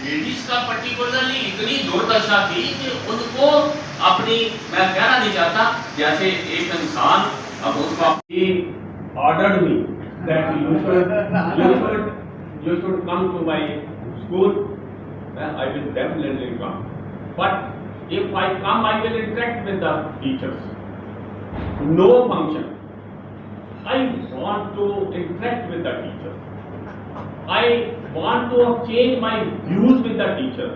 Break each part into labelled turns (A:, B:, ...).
A: Ladies का particularly इतनी दुर्दशा थी कि उनको अपनी, मैं कहना नहीं चाहता, जैसे एक इंसान अब उसको order me that you should come to my school, I will definitely come. But if I come, I will interact with the teachers. No function. I want to interact with the teachers. I want to change my views with the teachers.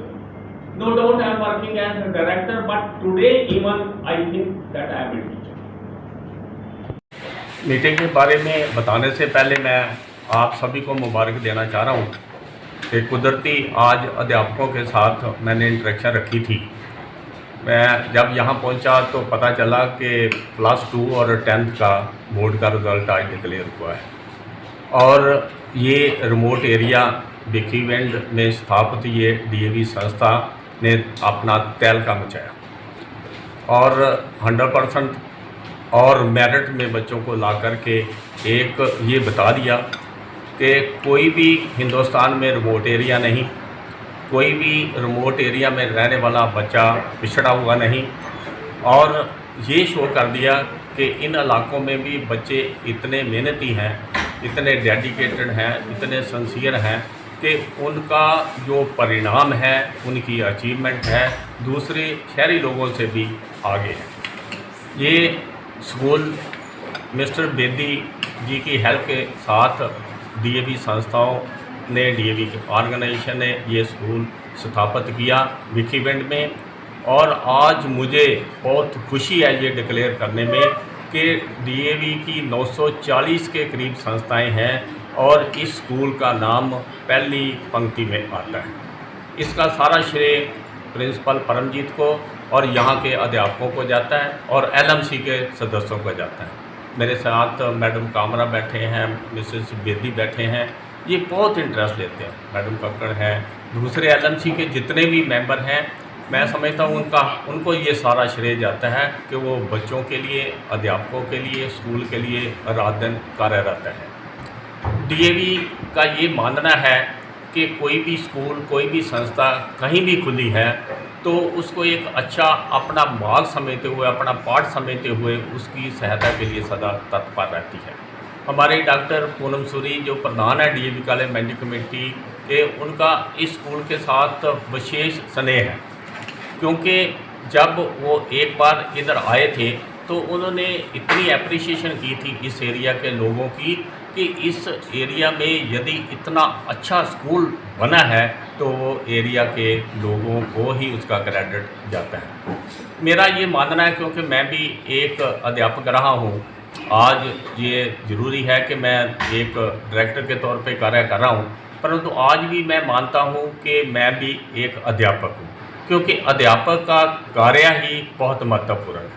A: No doubt I am working as a director, but today even I think that I am a teacher.
B: Meeting के बारे में बताने से पहले मैं आप सभी को मुबारक देना चाह रहा हूँ कि कुदरती आज अध्यापकों के साथ मैंने इंटरेक्शन रखी थी। मैं जब यहाँ पहुँचा तो पता चला कि +2 और 10th का बोर्ड का रिज़ल्ट आज डिक्लेयर हुआ है और ये रिमोट एरिया भिखीवंड में स्थापित ये DAV संस्था ने अपना तहलका मचाया और 100% और मेरिट में बच्चों को ला कर के एक ये बता दिया कि कोई भी हिंदुस्तान में रिमोट एरिया नहीं, कोई भी रिमोट एरिया में रहने वाला बच्चा पिछड़ा हुआ नहीं। और ये शो कर दिया कि इन इलाकों में भी बच्चे इतने मेहनती हैं, इतने डेडिकेटेड हैं, इतने सिंसियर हैं कि उनका जो परिणाम है, उनकी अचीवमेंट है, दूसरे शहरी लोगों से भी आगे है। ये स्कूल मिस्टर बेदी जी की हेल्प के साथ DAV संस्थाओं ने, DAV ऑर्गेनाइजेशन ने ये स्कूल स्थापित किया भिखीवंड में। और आज मुझे बहुत खुशी है ये डिक्लेयर करने में कि DAV की 940 के करीब संस्थाएं हैं और इस स्कूल का नाम पहली पंक्ति में आता है। इसका सारा श्रेय प्रिंसिपल परमजीत को और यहाँ के अध्यापकों को जाता है और LMC के सदस्यों को जाता है। मेरे साथ मैडम कामरा बैठे हैं, मिसेस बेदी बैठे हैं, ये बहुत इंटरेस्ट लेते हैं। मैडम कक्कड़ हैं, दूसरे LMC के जितने भी मेंबर हैं, मैं समझता हूँ उनको ये सारा श्रेय जाता है कि वो बच्चों के लिए, अध्यापकों के लिए, स्कूल के लिए रात दिन कार्यरत है। DAV का ये मानना है कि कोई भी स्कूल, कोई भी संस्था कहीं भी खुली है तो उसको एक अच्छा अपना भाग समझते हुए, अपना पार्ट समझते हुए उसकी सहायता के लिए सदा तत्पर रहती है। हमारे डॉक्टर पूनम सूरी जो प्रधान है DAV कॉलेज मैनेजमेंट कमेटी के, उनका इस स्कूल के साथ विशेष स्नेह है क्योंकि जब वो एक बार इधर आए थे तो उन्होंने इतनी अप्रिसिएशन की थी इस एरिया के लोगों की कि इस एरिया में यदि इतना अच्छा स्कूल बना है तो वो एरिया के लोगों को ही उसका क्रेडिट जाता है। मेरा ये मानना है क्योंकि मैं भी एक अध्यापक रहा हूँ। आज ये ज़रूरी है कि मैं एक डायरेक्टर के तौर पे कार्य कर रहा हूँ, परंतु आज भी मैं मानता हूँ कि मैं भी एक अध्यापक हूँ क्योंकि अध्यापक का कार्य ही बहुत महत्वपूर्ण है।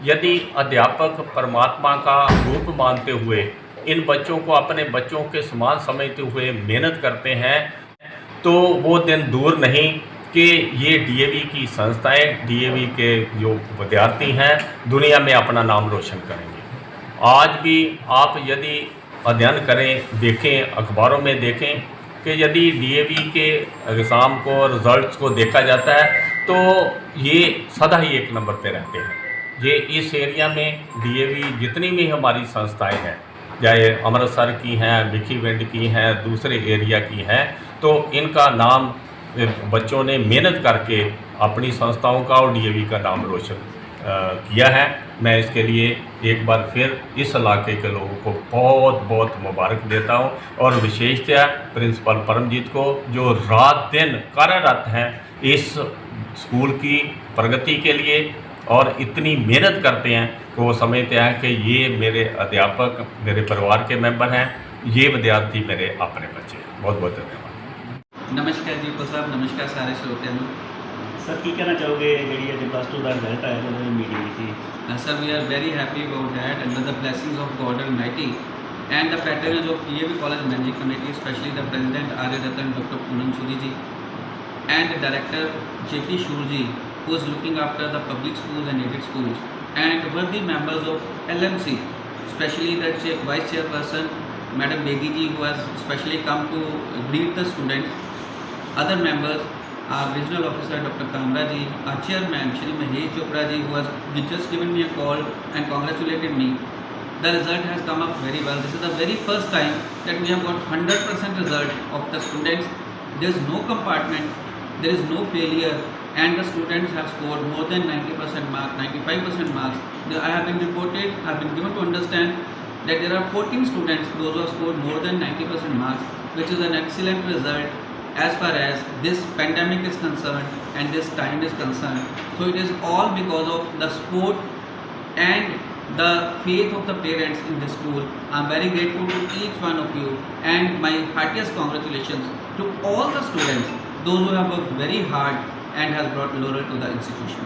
B: यदि अध्यापक परमात्मा का रूप मानते हुए इन बच्चों को अपने बच्चों के समान समझते हुए मेहनत करते हैं तो वो दिन दूर नहीं कि ये DAV की संस्थाएं, DAV के जो विद्यार्थी हैं, दुनिया में अपना नाम रोशन करेंगे। आज भी आप यदि अध्ययन करें, देखें, अखबारों में देखें कि यदि DAV के एग्ज़ाम को, रिज़ल्ट्स को देखा जाता है तो ये सदा ही एक नंबर पे रहते हैं। ये इस एरिया में DAV जितनी भी हमारी संस्थाएं हैं, चाहे अमृतसर की हैं, भिखीवंड की हैं, दूसरे एरिया की हैं, तो इनका नाम बच्चों ने मेहनत करके अपनी संस्थाओं का और DAV का नाम रोशन किया है। मैं इसके लिए एक बार फिर इस इलाके के लोगों को बहुत बहुत मुबारक देता हूं और विशेषतः प्रिंसिपल परमजीत को जो रात दिन कार्यरत हैं इस स्कूल की प्रगति के लिए और इतनी मेहनत करते हैं कि वो समझते हैं कि ये मेरे अध्यापक मेरे परिवार के मेंबर हैं, ये विद्यार्थी मेरे अपने बच्चे हैं। बहुत बहुत धन्यवाद।
C: नमस्कार जी को साहब, नमस्कार सारे श्रोते हैं।
D: सर की कहना चाहोगे जी अज +2 का रिजल्ट आया जो मीटिंग की?
C: Sir we are very happy about that under the blessings of God almighty and the patrons of DAV college managing committee, specially the president Arya Ratan doctor Poonam Suri ji and Director J.P. Shurji, who is looking after the public schools and aided schools, and worthy members of LMC, especially the Vice Chairperson Madam Bedi ji, who has specially come to greet the students, other members, our regional officer Dr. Kamra ji, our chairman Shri Mahesh Chopra ji, who has just given me a call and congratulated me. The result has come up very well. This is the very first time that we have got 100% result of the students. There is no compartment, there is no failure, and the students have scored more than 90% marks, 95% marks. I have been reported, I have been given to understand that there are 14 students, those who have scored more than 90% marks, which is an excellent result as far as this pandemic is concerned and this time is concerned. So it is all because of the support and the faith of the parents in this school. I am very grateful to each one of you, and my heartiest congratulations to all the students, those who have worked very hard and has brought laurel to the institution.